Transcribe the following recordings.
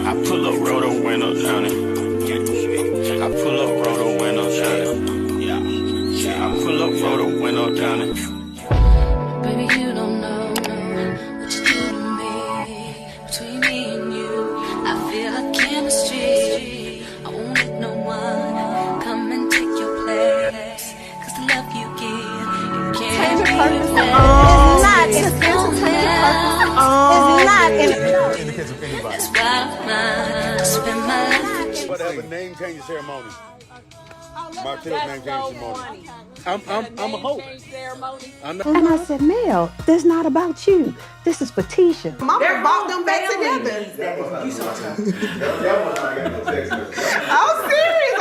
I pull up, roll the window down it. I pull up, roll the window down it. I pull up, roll the window down it. Baby, you don't know what you do to me. Between me and you, I feel like chemistry. I won't let no one come and take your place. Cause the love you give, you can't replace. It's not in the case of anybody. That's why I spend my life with you. Whatever name change ceremony. Martell's name change ceremony. I'm a host. And I said, Mel, this is not about you. This is for Tisha. Mama bought them back together. I'm serious.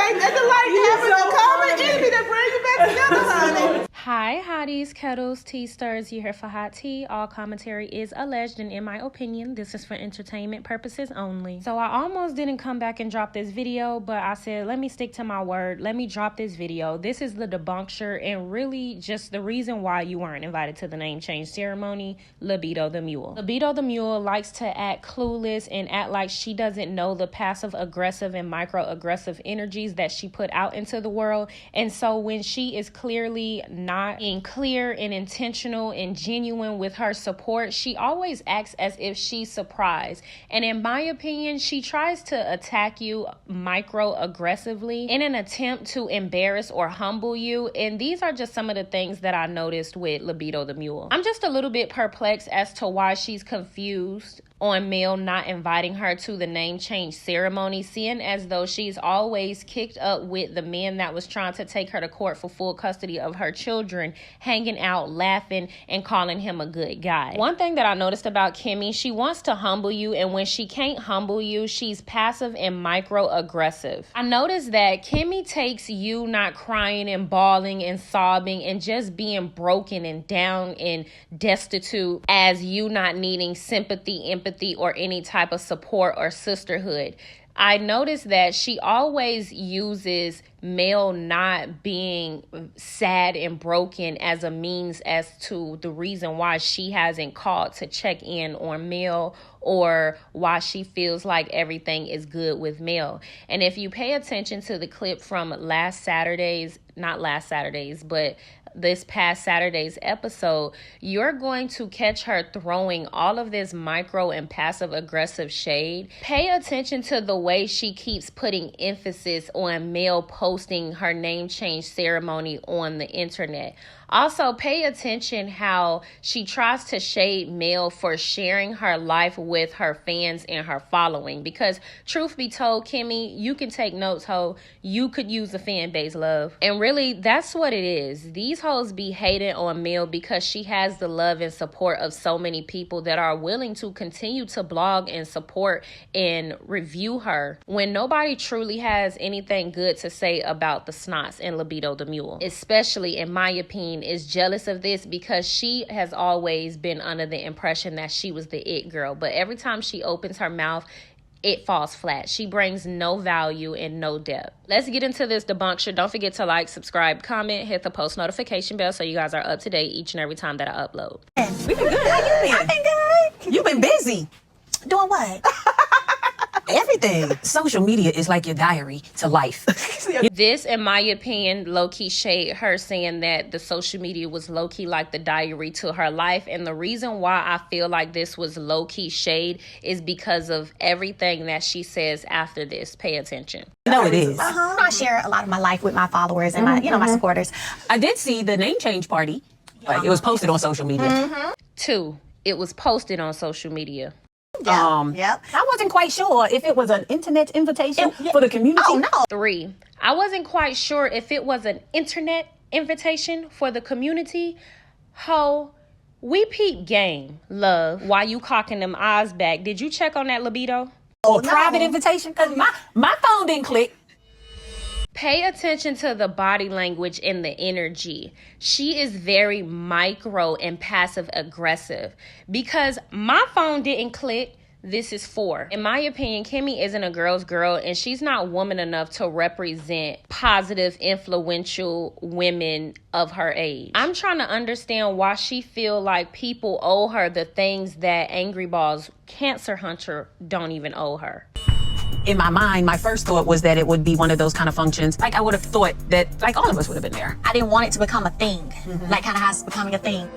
Ain't nothing like having a common enemy that brings you back together, honey. Hi, hotties, kettles, tea stirs. You here for hot tea. All commentary is alleged, and in my opinion, this is for entertainment purposes only. So I almost didn't come back and drop this video, but I said, let me stick to my word. Let me drop this video. This is the debunker, and really just the reason why you weren't invited to the name change ceremony, Libido the Mule. Libido the Mule likes to act clueless and act like she doesn't know the passive aggressive and microaggressive energies that she put out into the world. And so when she is clearly not being clear and intentional and genuine with her support, she always acts as if she's surprised. And in my opinion, she tries to attack you microaggressively in an attempt to embarrass or humble you. And these are just some of the things that I noticed with Libido the Mule. I'm just a little bit perplexed as to why she's confused on Mel not inviting her to the name change ceremony, seeing as though she's always kicked up with the man that was trying to take her to court for full custody of her children, hanging out, laughing, and calling him a good guy. One thing that I noticed about Kimmi, she wants to humble you, and when she can't humble you, she's passive and microaggressive. I noticed that Kimmi takes you not crying and bawling and sobbing and just being broken and down and destitute as you not needing sympathy, empathy, or any type of support or sisterhood. I noticed that she always uses Mel not being sad and broken as a means as to the reason why she hasn't called to check in on Mel or why she feels like everything is good with Mel. And if you pay attention to the clip from this past Saturday's episode, you're going to catch her throwing all of this micro and passive aggressive shade. Pay attention to the way she keeps putting emphasis on Mel posting her name change ceremony on the internet. Also, pay attention how she tries to shade Mel for sharing her life with her fans and her following. Because truth be told, Kimmi, you can take notes, ho. You could use a fan base, love. And really, that's what it is. These hoes be hating on Mel because she has the love and support of so many people that are willing to continue to blog and support and review her when nobody truly has anything good to say about the snots and Libido the Mule. Especially, in my opinion, is jealous of this because she has always been under the impression that she was the it girl. But every time she opens her mouth, it falls flat. She brings no value and no depth. Let's get into this debunker. Don't forget to like, subscribe, comment, hit the post notification bell so you guys are up to date each and every time that I upload. We've been good. How you been? I've been good. You've been busy. Doing what? Everything. Social media is like your diary to life. This, in my opinion, low-key shade her, saying that the social media was low-key like the diary to her life. And the reason why I feel like this was low-key shade is because of everything that she says after this. Pay attention. No, it is. I share a lot of my life with my followers and my, my supporters. I did see the name change party. Like, it was posted on social media. 2, it was posted on social media. Yep. I wasn't quite sure if it was an internet invitation for the community. Oh, no. 3, I wasn't quite sure if it was an internet invitation for the community. Ho, we peep game, love. Why you cocking them eyes back? Did you check on that Libido? Or private invitation? Because my phone didn't click. Pay attention to the body language and the energy. She is very micro and passive aggressive because my phone didn't click. This is 4. In my opinion, Kimmi isn't a girl's girl, and she's not woman enough to represent positive, influential women of her age. I'm trying to understand why she feel like people owe her the things that Angry Balls Cancer Hunter don't even owe her. In my mind, my first thought was that it would be one of those kind of functions. Like, I would have thought that, like, all of us would have been there. I didn't want it to become a thing, like kind of how it's becoming a thing.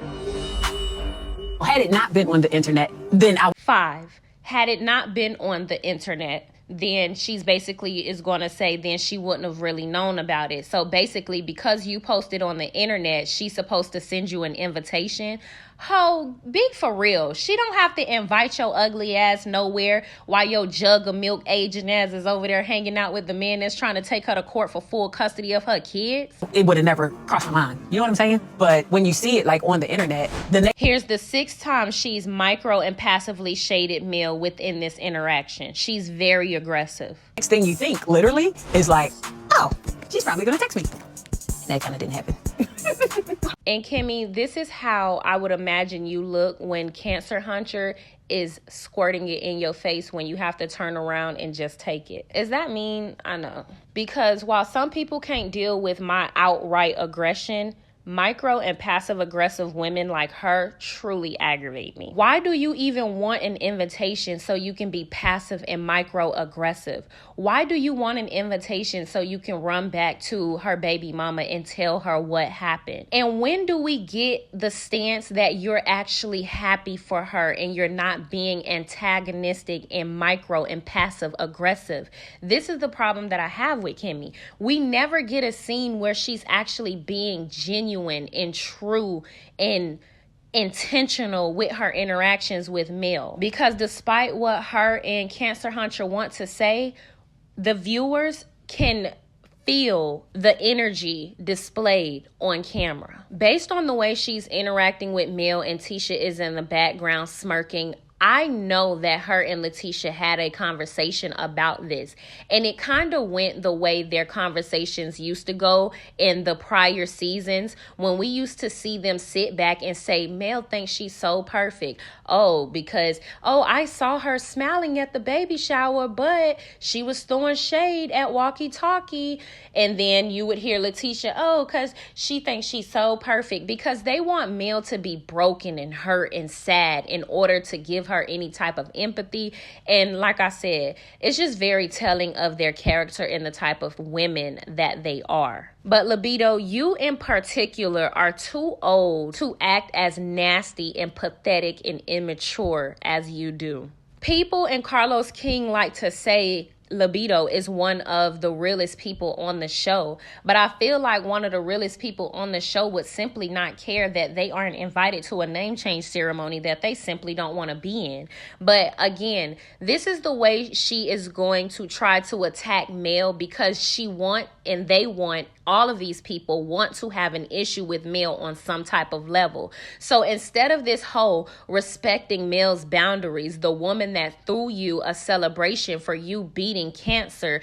Had it not been on the internet, then I... 5. Had it not been on the internet, then she's basically is going to say then she wouldn't have really known about it. So basically, because you posted on the internet, she's supposed to send you an invitation. Ho, be for real. She don't have to invite your ugly ass nowhere while your jug of milk aging ass is over there hanging out with the man that's trying to take her to court for full custody of her kids. It would have never crossed my mind. You know what I'm saying? But when you see it like on the internet, here's the 6th time she's micro and passively shaded Mel within this interaction. She's very aggressive. Next thing you think, literally, is like, oh, she's probably gonna text me. And that kind of didn't happen. And Kimmi, this is how I would imagine you look when Cancer Hunter is squirting it in your face when you have to turn around and just take it. Is that mean? I know. Because while some people can't deal with my outright aggression, micro and passive aggressive women like her truly aggravate me. Why do you even want an invitation so you can be passive and micro aggressive? Why do you want an invitation so you can run back to her baby mama and tell her what happened? And when do we get the stance that you're actually happy for her and you're not being antagonistic and micro and passive aggressive? This is the problem that I have with Kimmi. We never get a scene where she's actually being genuine and true and intentional with her interactions with Mel. Because despite what her and Cancer Hunter want to say, the viewers can feel the energy displayed on camera. Based on the way she's interacting with Mel and Tisha is in the background smirking, I know that her and Letitia had a conversation about this, and it kind of went the way their conversations used to go in the prior seasons when we used to see them sit back and say, Mel thinks she's so perfect. Oh, because, I saw her smiling at the baby shower, but she was throwing shade at Walkie Talkie. And then you would hear Letitia, because she thinks she's so perfect, because they want Mel to be broken and hurt and sad in order to give her any type of empathy. And like I said, it's just very telling of their character and the type of women that they are. But Libido, you in particular are too old to act as nasty and pathetic and immature as you do. People and Carlos King like to say Libido is one of the realest people on the show, but I feel like one of the realest people on the show would simply not care that they aren't invited to a name change ceremony that they simply don't want to be in. But again, this is the way she is going to try to attack Mel, because all of these people want to have an issue with Mel on some type of level. So instead of this whole respecting Mel's boundaries, the woman that threw you a celebration for you beating cancer,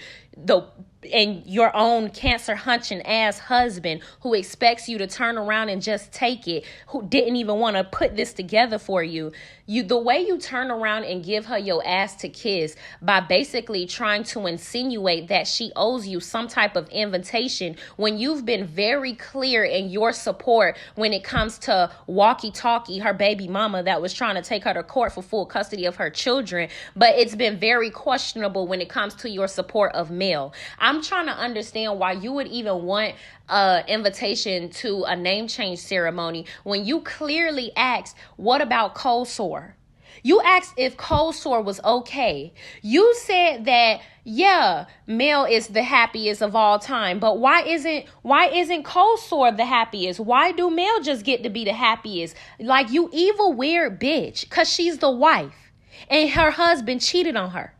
and your own cancer hunching ass husband who expects you to turn around and just take it, who didn't even want to put this together for you, the way you turn around and give her your ass to kiss by basically trying to insinuate that she owes you some type of invitation when you've been very clear in your support when it comes to Walkie Talkie, her baby mama that was trying to take her to court for full custody of her children, but it's been very questionable when it comes to your support of Mel. I'm trying to understand why you would even want an invitation to a name change ceremony when you clearly asked, what about cold sore? You asked if cold sore was okay. You said that, yeah, Mel is the happiest of all time, but why isn't cold sore the happiest? Why do Mel just get to be the happiest? Like, you evil, weird bitch, because she's the wife and her husband cheated on her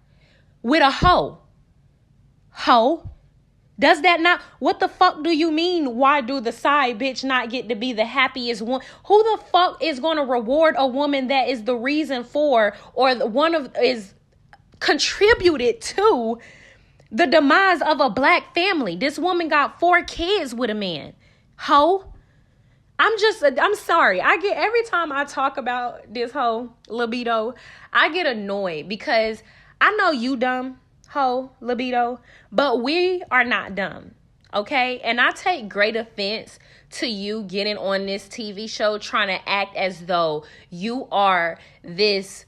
with a hoe. Does that not, what the fuck do you mean? Why do the side bitch not get to be the happiest one? Who the fuck is going to reward a woman that is the reason for, or is contributed to the demise of a black family? This woman got 4 kids with a man. Hoe. I'm sorry. Every time I talk about this whole Libido, I get annoyed because I know you dumb. Ho, Libido, but we are not dumb, okay? And I take great offense to you getting on this TV show trying to act as though you are this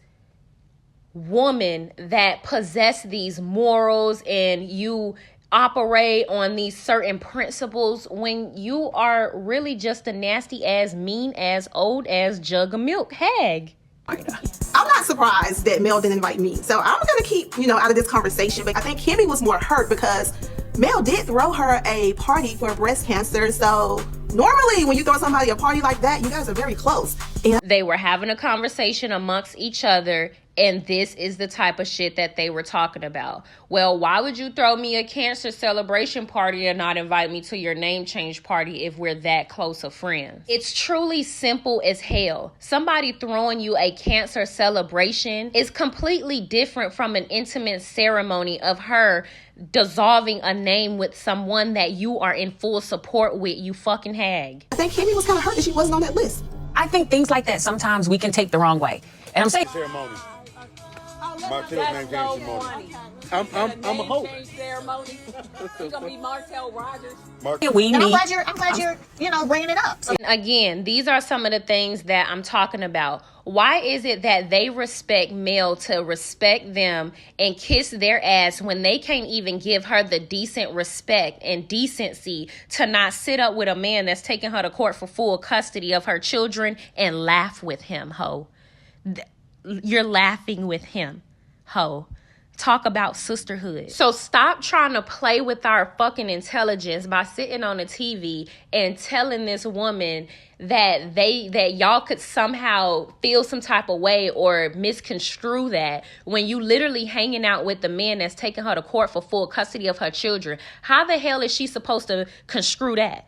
woman that possess these morals and you operate on these certain principles when you are really just a nasty ass, mean ass, old ass jug of milk hag. I'm not surprised that Mel didn't invite me. So I'm going to keep, out of this conversation. But I think Kimmi was more hurt because Mel did throw her a party for breast cancer. So normally when you throw somebody a party like that, you guys are very close. And they were having a conversation amongst each other, and this is the type of shit that they were talking about. Well, why would you throw me a cancer celebration party and not invite me to your name change party if we're that close of friends? It's truly simple as hell. Somebody throwing you a cancer celebration is completely different from an intimate ceremony of her dissolving a name with someone that you are in full support with, you fucking hag. I think Kimmi was kind of hurt that she wasn't on that list. I think things like that sometimes we can take the wrong way. And I'm saying ceremony. Martell's name change ceremony. I'm a hope. Ceremony. It's gonna be Martell Rogers. We And need. I'm glad you're, bringing it up. So, And again, these are some of the things that I'm talking about. Why is it that they respect Mel to respect them and kiss their ass when they can't even give her the decent respect and decency to not sit up with a man that's taking her to court for full custody of her children and laugh with him, ho? You're laughing with him, ho. Talk about sisterhood. So stop trying to play with our fucking intelligence by sitting on the TV and telling this woman that y'all could somehow feel some type of way or misconstrue that when you literally hanging out with the man that's taking her to court for full custody of her children. How the hell is she supposed to construe that?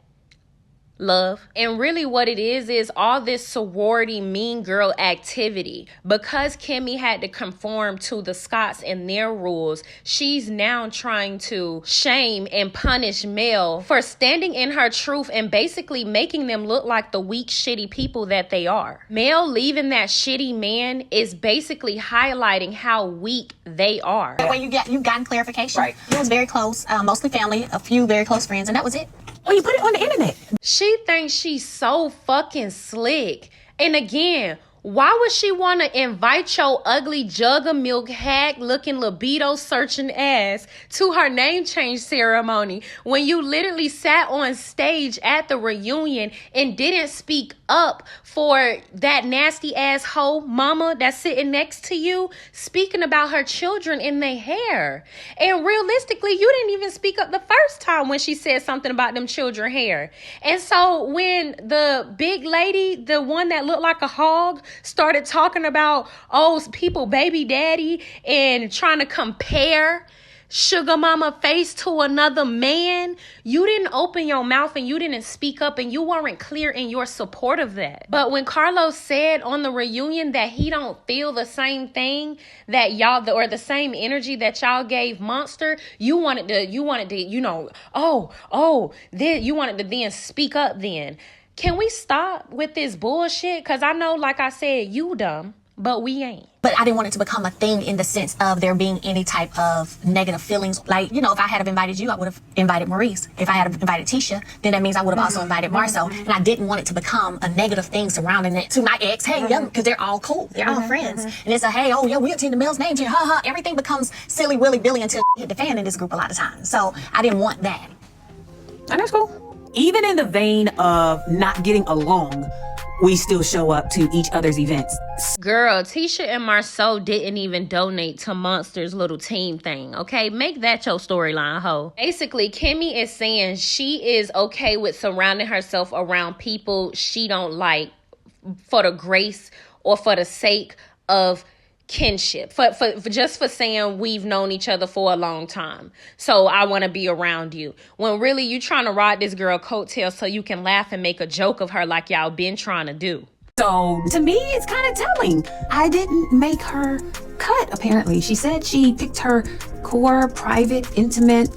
Love. And really what it is all this sorority mean girl activity. Because Kimmi had to conform to the Scotts and their rules, she's now trying to shame and punish Mel for standing in her truth and basically making them look like the weak, shitty people that they are. Mel leaving that shitty man is basically highlighting how weak they are. when you've gotten clarification, right? It was very close, mostly family, a few very close friends, and that was it. Well, you put it on the internet. She thinks she's so fucking slick. And again, why would she want to invite your ugly jug of milk, hag looking libido searching ass to her name change ceremony when you literally sat on stage at the reunion and didn't speak up for that nasty ass hoe mama that's sitting next to you, speaking about her children in their hair? And realistically, you didn't even speak up the first time when she said something about them children hair. And so when the big lady, the one that looked like a hog, started talking about, people baby daddy and trying to compare sugar mama face to another man, you didn't open your mouth and you didn't speak up and you weren't clear in your support of that. But when Carlos said on the reunion that he don't feel the same thing that y'all, or the same energy that y'all gave Monster, you wanted to, you wanted to then speak up then. Can we stop with this bullshit? Because I know, like I said, you dumb, but we ain't. But I didn't want it to become a thing in the sense of there being any type of negative feelings. Like, if I had have invited you, I would have invited Maurice. If I had have invited Tisha, then that means I would have also invited Marcel. And I didn't want it to become a negative thing surrounding it to my ex. Hey, because they're all cool. They're all friends. And it's a, hey, we attend the Mel's name change. Ha ha. Everything becomes silly, willy, billy until hit the fan in this group a lot of times. So I didn't want that. And that's cool. Even in the vein of not getting along, we still show up to each other's events. Girl, Tisha and Marceau didn't even donate to Monster's little team thing, okay? Make that your storyline, ho. Basically, Kimmi is saying she is okay with surrounding herself around people she don't like for the grace or for the sake of kinship, for just for saying we've known each other for a long time, so I want to be around you, when really you trying to ride this girl coattails so you can laugh and make a joke of her like y'all been trying to do. So to me, it's kind of telling. I didn't make her cut, apparently. She said she picked her core, private, intimate,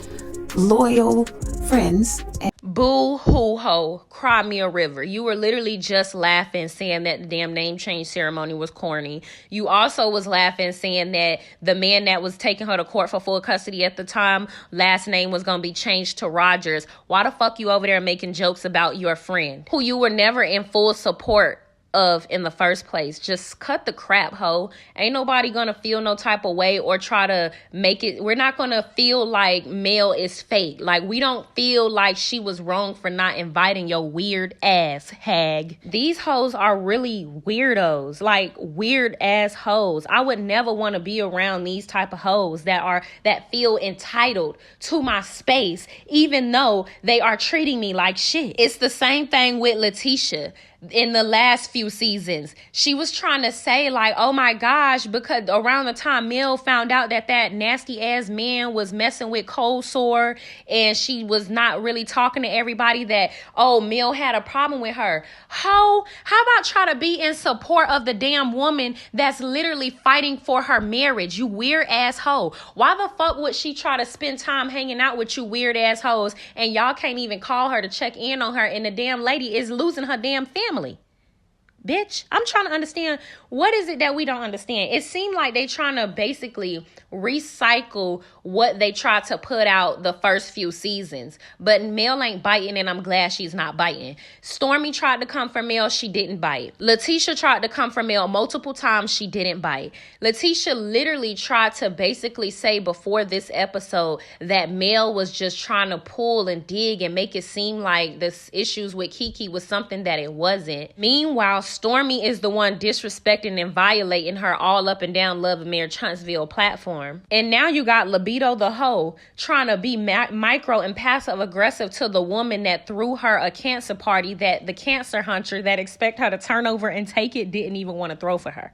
loyal friends. Boo hoo ho, cry me a river. You were literally just laughing saying that the damn name change ceremony was corny. You also was laughing saying that the man that was taking her to court for full custody at the time, last name was going to be changed to Rogers. Why the fuck you over there making jokes about your friend who you were never in full support of in the first place. Just cut the crap, ho. Ain't nobody gonna feel no type of way or try to make it. We're not gonna feel like Mel is fake. Like, we don't feel like she was wrong for not inviting your weird ass hag. These hoes are really weirdos, like weird ass hoes. I would never want to be around these type of hoes that feel entitled to my space, even though they are treating me like shit. It's the same thing with Letitia. In the last few seasons, she was trying to say like, oh my gosh, because around the time Mel found out that nasty ass man was messing with Cold Sore, and she was not really talking to everybody, that, oh, Mel had a problem with her. How about try to be in support of the damn woman that's literally fighting for her marriage, you weird ass hoe? Why the fuck would she try to spend time hanging out with you weird ass hoes, and y'all can't even call her to check in on her, and the damn lady is losing her damn family? Bitch, I'm trying to understand, what is it that we don't understand? It seemed like they trying to basically recycle what they tried to put out the first few seasons. But Mel ain't biting, and I'm glad she's not biting. Stormy tried to come for Mel, she didn't bite. Letitia tried to come for Mel multiple times, she didn't bite. Letitia literally tried to basically say before this episode that Mel was just trying to pull and dig and make it seem like the issues with Kiki was something that it wasn't. Meanwhile, Stormy is the one disrespecting and violating her all up and down Love and Marriage Huntsville platform. And now you got Libido the hoe trying to be micro and passive aggressive to the woman that threw her a cancer party that the cancer hunter that expect her to turn over and take it didn't even want to throw for her.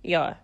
Yeah.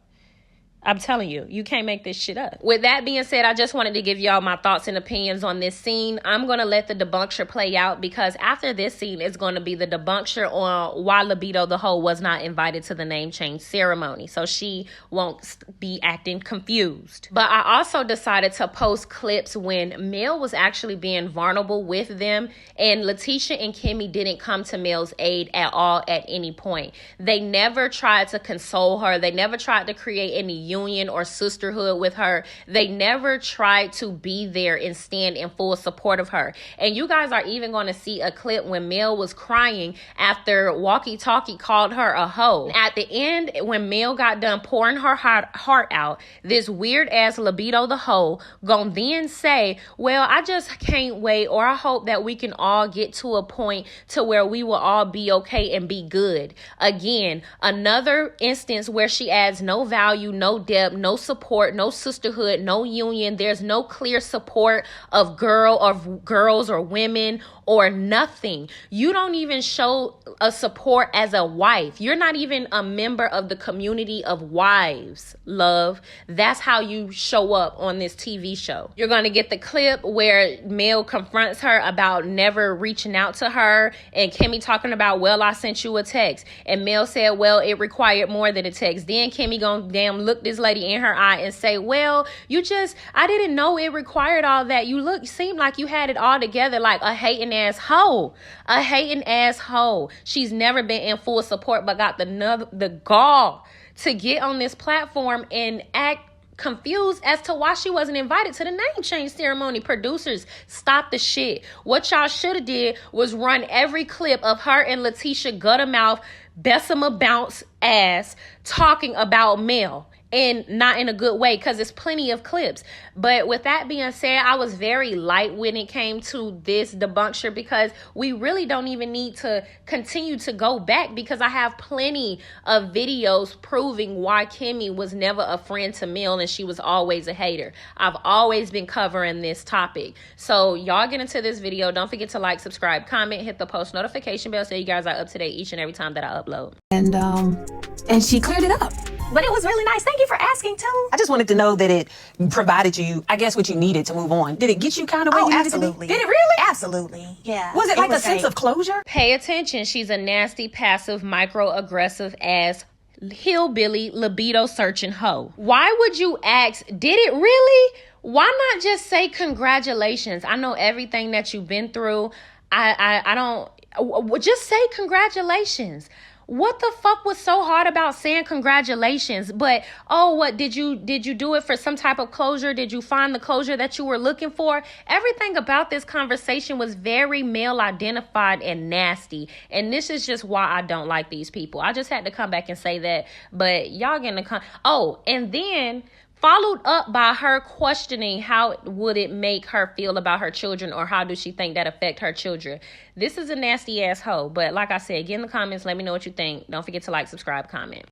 I'm telling you, you can't make this shit up. With that being said, I just wanted to give y'all my thoughts and opinions on this scene. I'm going to let the debunker play out, because after this scene is going to be the debunker on why Libido the hoe was not invited to the name change ceremony, so she won't be acting confused. But I also decided to post clips when Mel was actually being vulnerable with them, and Letitia and Kimmi didn't come to Mel's aid at all at any point. They never tried to console her. They never tried to create any union or sisterhood with her. They never tried to be there and stand in full support of her. And you guys are even going to see a clip when Mel was crying after Walkie Talkie called her a hoe. At the end, when Mel got done pouring her heart out, this weird ass Libido the hoe gonna then say, well, I just can't wait, or I hope that we can all get to a point to where we will all be okay and be good. Again, another instance where she adds no value, no depth, no support, no sisterhood, no union. There's no clear support of girls or women or nothing. You don't even show a support as a wife. You're not even a member of the community of wives, love. That's how you show up on this TV show. You're going to get the clip where Mel confronts her about never reaching out to her, and Kimmi talking about, well, I sent you a text. And Mel said, well, it required more than a text. Then Kimmi gonna damn look this lady in her eye and say, well, I didn't know it required all that. You seemed like you had it all together, like a hating ass hoe. A hating ass hoe. She's never been in full support, but got the gall to get on this platform and act confused as to why she wasn't invited to the name change ceremony. Producers, stop the shit. What y'all should have did was run every clip of her and Letitia gutter mouth, Bessemer bounce ass talking about Mel. And not in a good way, because there's plenty of clips. But with that being said, I was very light when it came to this debunker, because we really don't even need to continue to go back, because I have plenty of videos proving why Kimmi was never a friend to Mel and she was always a hater. I've always been covering this topic. So y'all get into this video. Don't forget to like, subscribe, comment, hit the post notification bell so you guys are up to date each and every time that I upload. And she cleared it up. But it was really nice. Thank you for asking, too. I just wanted to know that it provided you, I guess, what you needed to move on. Did it get you kind of where you needed to be? Did it really? Absolutely. Yeah. Was it like a sense of closure? Pay attention. She's a nasty, passive, microaggressive ass hillbilly libido searching hoe. Why would you ask, did it really? Why not just say congratulations? I know everything that you've been through. I don't, just say congratulations. What the fuck was so hard about saying congratulations? But, oh, what, did you do it for some type of closure? Did you find the closure that you were looking for? Everything about this conversation was very male identified and nasty. And this is just why I don't like these people. I just had to come back and say that. But y'all getting the oh, and then followed up by her questioning how would it make her feel about her children, or how does she think that affect her children. This is a nasty ass hoe. But like I said, get in the comments, let me know what you think. Don't forget to like, subscribe, comment.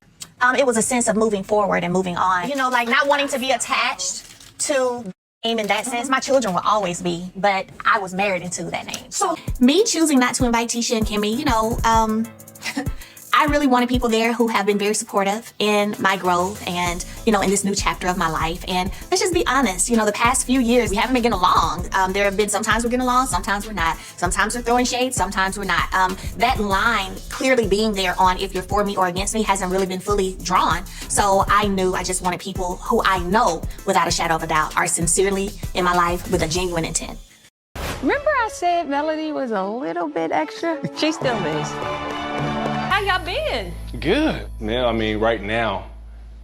It was a sense of moving forward and moving on. You know, like not wanting to be attached to name in that sense. My children will always be, but I was married into that name. So me choosing not to invite Tisha and Kimmi, you know, I really wanted people there who have been very supportive in my growth and, you know, in this new chapter of my life. And let's just be honest, you know, the past few years, we haven't been getting along. There have been sometimes we're getting along, sometimes we're not. Sometimes we're throwing shade, sometimes we're not. That line clearly being there on if you're for me or against me hasn't really been fully drawn. So I knew I just wanted people who I know without a shadow of a doubt are sincerely in my life with a genuine intent. Remember I said Melody was a little bit extra? She still is. How y'all been? Good. Yeah, I mean, right now,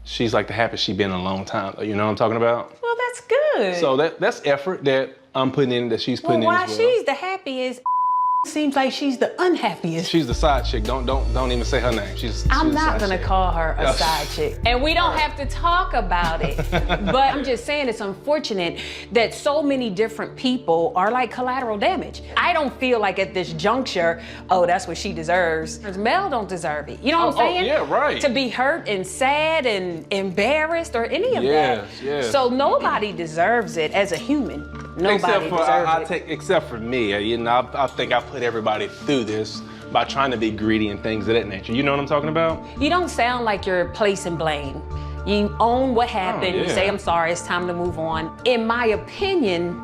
she's like the happiest she's been in a long time. You know what I'm talking about? Well, that's good. So that's effort that I'm putting in, that she's putting in as well. She's the happiest, seems like she's the unhappiest. She's the side chick. Don't even say her name. I'm not gonna call her a side chick. And we don't have to talk about it. But I'm just saying it's unfortunate that so many different people are like collateral damage. I don't feel like at this juncture, oh, that's what she deserves. Mel don't deserve it. You know what I'm saying? Yeah, right. To be hurt and sad and embarrassed or any of that. Yes. So nobody deserves it as a human. Nobody deserves it. Except for me. You know, I think I put everybody through this by trying to be greedy and things of that nature. You know what I'm talking about? You don't sound like you're placing blame. You own what happened. You say, I'm sorry, it's time to move on. In my opinion,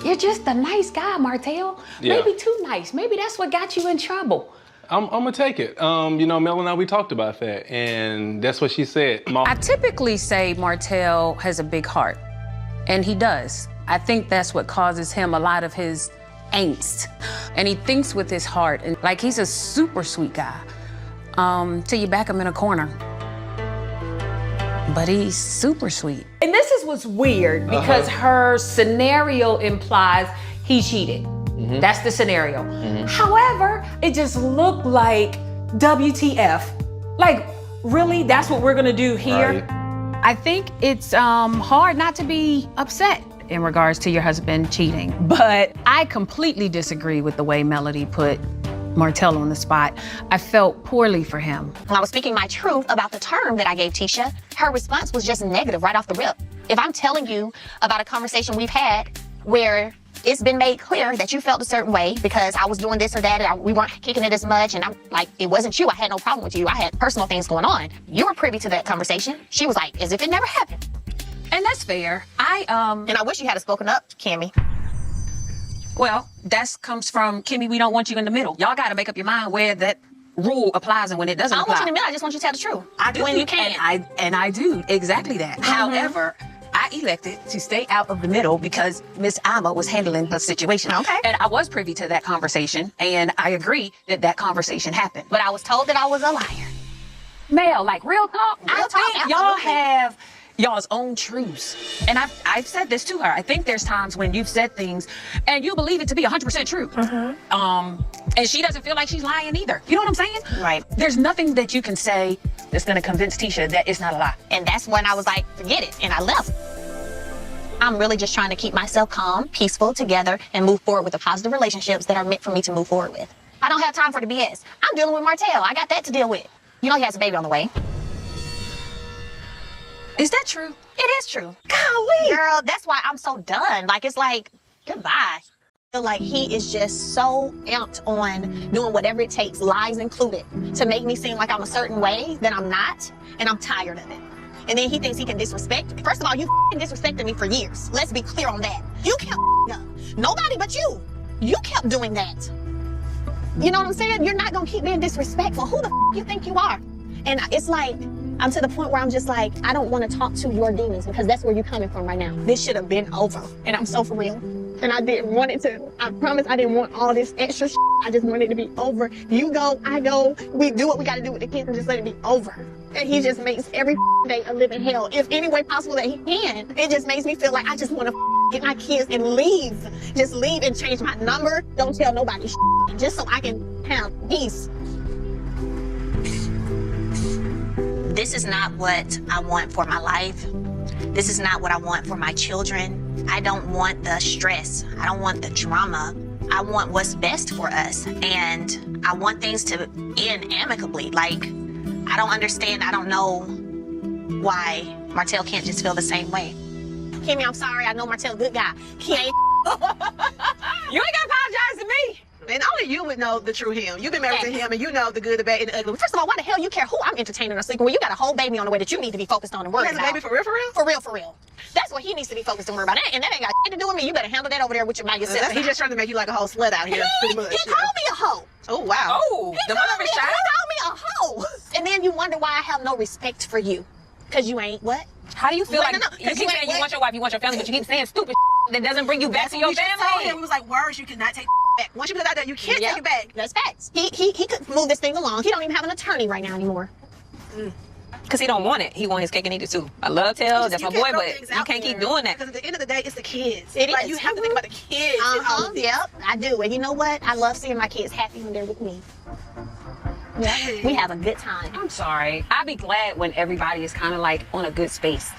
you're just a nice guy, Martell. Yeah. Maybe too nice. Maybe that's what got you in trouble. I'm gonna take it. You know, Mel and I, we talked about that, and that's what she said. I typically say Martell has a big heart, and he does. I think that's what causes him a lot of his angst. And he thinks with his heart, and like he's a super sweet guy, till you back him in a corner. But he's super sweet. And this is what's weird, because her scenario implies he cheated. That's the scenario. However, it just looked like WTF. Like, really, that's what we're gonna do here? Right. I think it's hard not to be upset in regards to your husband cheating. But I completely disagree with the way Melody put Martell on the spot. I felt poorly for him. When I was speaking my truth about the term that I gave Tisha, her response was just negative right off the rip. If I'm telling you about a conversation we've had where it's been made clear that you felt a certain way because I was doing this or that, and we weren't kicking it as much, and I'm like, it wasn't you, I had no problem with you, I had personal things going on. You were privy to that conversation. She was like, as if it never happened. And that's fair. And I wish you had spoken up, Kimmi. Well, that comes from Kimmi, we don't want you in the middle. Y'all gotta make up your mind where that rule applies and when it doesn't I don't want you apply. in the middle, I just want you to tell the truth. I do, when you can. And I do exactly that. However, I elected to stay out of the middle because Miss Alma was handling the situation. Okay. And I was privy to that conversation, and I agree that that conversation happened. But I was told that I was a liar. Mel, like real talk, Real talk, y'all absolutely. have y'all's own truths. And I've said this to her. I think there's times when you've said things and you believe it to be 100% true. And she doesn't feel like she's lying either. You know what I'm saying? Right. There's nothing that you can say that's gonna convince Tisha that it's not a lie. And that's when I was like, forget it, and I left. I'm really just trying to keep myself calm, peaceful, together, and move forward with the positive relationships that are meant for me to move forward with. I don't have time for the BS. I'm dealing with Martell. I got that to deal with. You know he has a baby on the way. Is that true? It is true. Golly. Girl, that's why I'm so done. Like, it's like, goodbye. I feel like he is just so amped on doing whatever it takes, lies included, to make me seem like I'm a certain way that I'm not, and I'm tired of it. And then he thinks he can disrespect. First of all, you disrespected me for years. Let's be clear on that. You kept up. Nobody but you. You kept doing that. You know what I'm saying? You're not gonna keep being disrespectful. Who the you think you are? And it's like, I'm to the point where I'm just like, I don't want to talk to your demons because that's where you're coming from right now. This should have been over. And I'm so for real. And I didn't want it to, I promise I didn't want all this extra shit. I just wanted it to be over. You go, I go, we do what we gotta do with the kids and just let it be over. And he just makes every day a living hell. If any way possible that he can, it just makes me feel like I just wanna get my kids and leave. Just leave and change my number. Don't tell nobody just so I can have peace. This is not what I want for my life. This is not what I want for my children. I don't want the stress. I don't want the drama. I want what's best for us. And I want things to end amicably. Like, I don't understand. I don't know why Martell can't just feel the same way. Kimmi, I'm sorry. I know Martell, good guy. He ain't. You ain't gotta apologize to me. And only you would know the true him. You've been married to him and you know the good, the bad, and the ugly. First of all, why the hell you care who I'm entertaining or sleeping with? You got a whole baby on the way that you need to be focused on and worried He has about. a baby for real, for real? For real, for real. That's what he needs to be focused and worried about. And that ain't got shit to do with me. You better handle that over there with your by yourself. He's just trying to make you like a whole slut out here. He called me a hoe. Oh, wow. Oh, the mother He called me a hoe. And then you wonder why I have no respect for you. Because you ain't what? How do you feel like you keep you saying you want your wife, you want your family, but you keep saying stupid that doesn't bring you back to your We just told family? him, we was like, words you cannot take back. Once you put it out there, you can't take it back. That's facts. He could move this thing along. He don't even have an attorney right now anymore. Because he don't want it. He want his cake and eat it too. I love Tell, that's my boy, but you can't keep doing that. Because at the end of the day, it's the kids. It like, is. You have to think about the kids. Yep, I do. And you know what? I love seeing my kids happy when they're with me. Yeah, we have a good time. I'm sorry. I'd be glad when everybody is kind of like on a good space.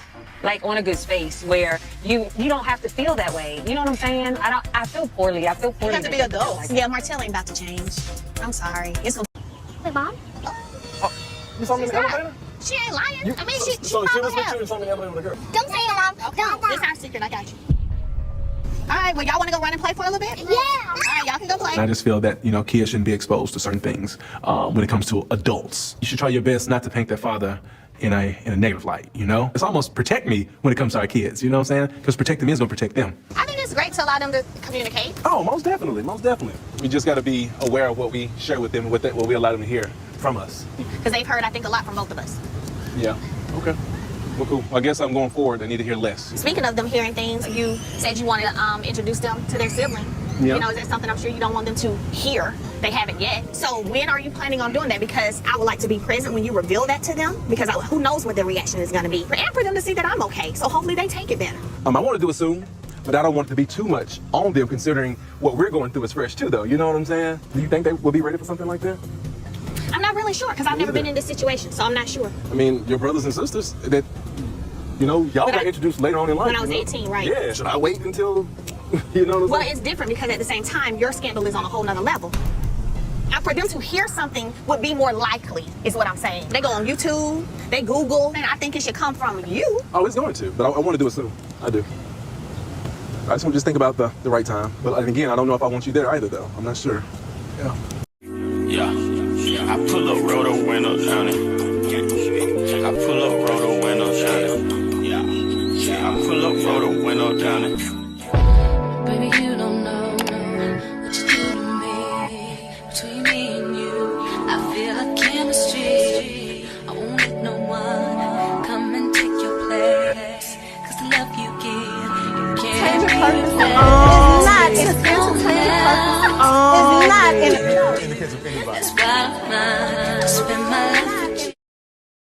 Like on a good space where you don't have to feel that way. You know what I'm saying? I feel poorly. I feel poorly. You have to be adults. Yeah, Martell ain't about to change. I'm sorry. It's okay. Hey, Mom. You saw me in the elevator? She ain't lying. I mean, she So she was probably with you and saw me in the elevator with a girl? Don't say it, Mom. Don't. It's our secret. I got you. All right, well, y'all want to go run and play for a little bit? Yeah. All right, y'all can go play. I just feel that, kids shouldn't be exposed to certain things when it comes to adults. You should try your best not to paint their father in a negative light, It's almost protect me when it comes to our kids, you know what I'm saying? Because protecting me is going to protect them. I think it's great to allow them to communicate. Oh, most definitely, most definitely. We just got to be aware of what we share with them and what we allow them to hear from us. Because they've heard, I think, a lot from both of us. Yeah, okay. Well, cool. I guess I'm going forward. I need to hear less. Speaking of them hearing things, you said you wanted to introduce them to their sibling. Yeah. Is that something I'm sure you don't want them to hear? They haven't yet. So when are you planning on doing that? Because I would like to be present when you reveal that to them, because who knows what their reaction is going to be. And for them to see that I'm okay. So hopefully they take it better. I want to do it soon, but I don't want it to be too much on them considering what we're going through is fresh too, though. You know what I'm saying? Do you think they will be ready for something like that? I'm not really sure because I've never been in this situation, so I'm not sure. I mean, your brothers and sisters that, y'all got introduced later on in life. When I was 18, right? Yeah, should I wait until, Well, it's different because at the same time, your scandal is on a whole nother level. And for them to hear something would be more likely, is what I'm saying. They go on YouTube, they Google, and I think it should come from you. Oh, it's going to, but I want to do it soon. I do. I just want to just think about the right time. But again, I don't know if I want you there either, though. I'm not sure. Yeah, I pull up, roll the window down it. I pull up, roll the window down it. Yeah, I pull up, roll the window down it.